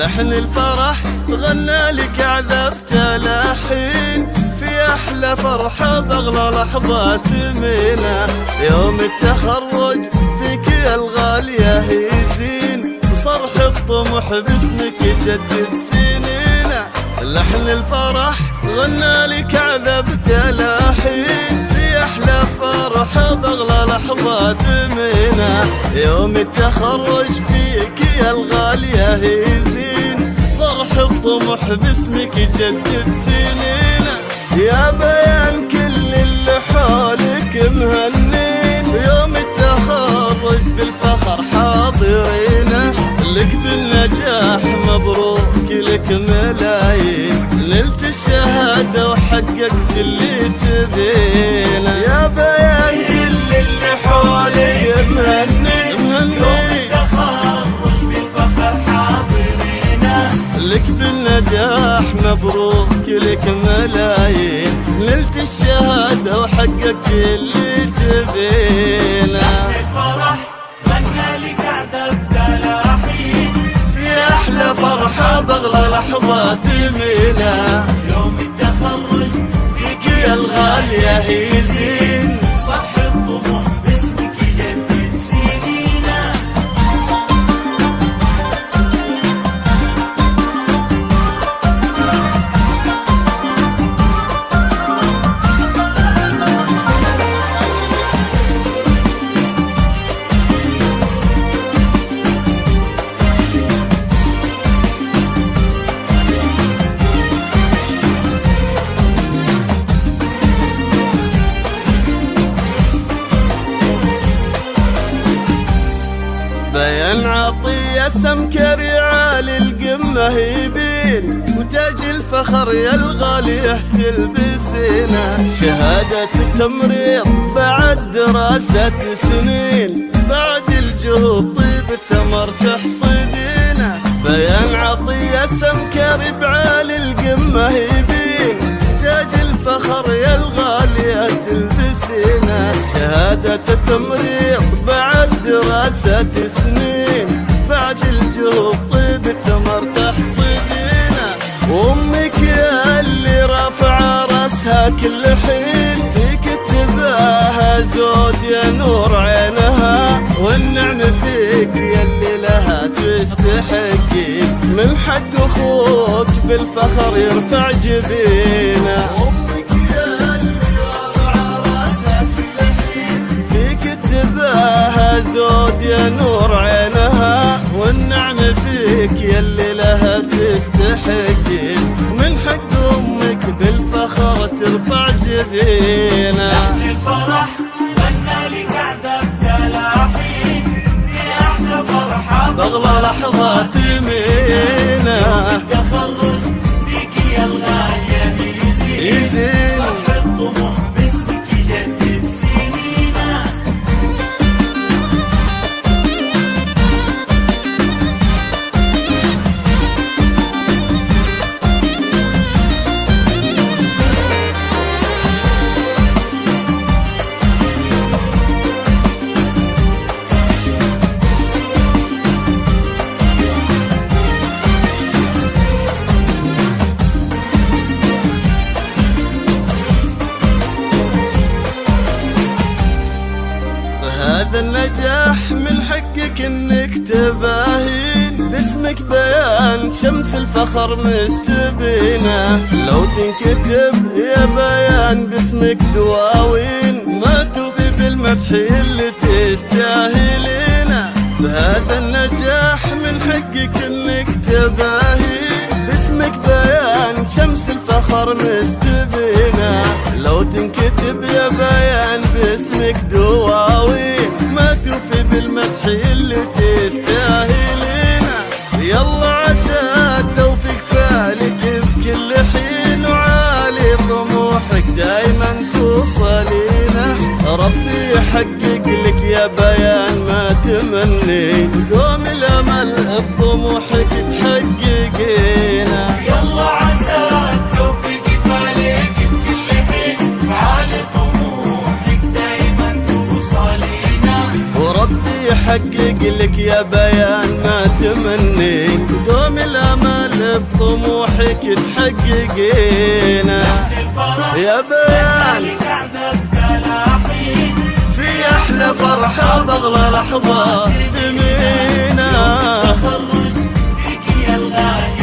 لحن الفرح غنى لك عذبت لحين في أحلى فرحة بأغلى لحظات منا. يوم التخرج فيك يا الغالية يزين وصرح الطموح باسمك يجدد سنينا. لحن الفرح غنى لك عذبت لحين في أحلى فرحة بأغلى لحظات منا. يوم التخرج فيك يا الغالية يزين صرح الطموح باسمك يجدد سنينا. يا بيان كل اللي حولك مهنين يوم التخرج بالفخر حاضرين لك بالنجاح مبروك لك ملايين. نلت الشهادة وحققت اللي تبينه. يا بيان كل اللي حولك مهنين يوم التخرج بالفخر حاضرين لك بالنجاح مبروك لك ملايين. نلت الشهادة وحققت اللي تبينه. لحن الفرح غنى لك عذبت لحين في أحلى فرحة بأغلى لحظات منا. يوم التخرج فيك يا الغالية يزين صرح الطموح باسمك يجدد سنينا. بيان عطية سمكري عالي القمة يبين وتاج الفخر يا الغالية تلبسينا. شهادة التمريض بعد دراسة سنين بعد الجهود طيب الثمر تحصدينا. بيان عطية سمكري بعالي القمة يبين تاج الفخر يا الغالية تلبسينا. شهادة التمريض بعد دراسة سنين بعد الجهود طيب الثمر تحصدينا. وامك يا اللي رافعة راسها كل حين فيك تباها زود يا نور عينها. والنعم فيك يا اللي لها تستحقين من حق اخوك بالفخر يرفع جبينه. زود يا نور عينها والنعم فيك يلي لها تستحقين من حق امك بالفخر ترفع جبينه. لحن الفرح غنى لك عذبت لحين في احلى فرحة بأغلى لحظات منا. التخرج فيك يا الغالية يزين صرح الطموح باسمك يجدد سنينا. هذا النجاح من حقك انك تباهين باسمك بيان شمس الفخر مستبينه. لو تنكتب يا بيان باسمك دواوين ما توفي بالمدح اللي تستاهلينه. بهذا النجاح من حقك انك تباهين باسمك بيان شمس الفخر مستبينه. لو تنكتب يا بيان باسمك دواوين ما توفي بالمدح اللي تستاهلينه. يلا عسى التوفيق فالك بكل حين وعالي طموحك دايما توصلينه. ربي يحقق لك يا بيان ما تمني دوم الامل بطموحك تحققينه. يلا عسى التوفيق فالك بكل حين وعالي طموحك دايما توصلينا. وربي يحقق لك يا بيان ما تمني دوم الامل طموحك تحققينه يا بيان في أحلى فرحة بأغلى لحظة يمينه تخرج فيك يا الغالي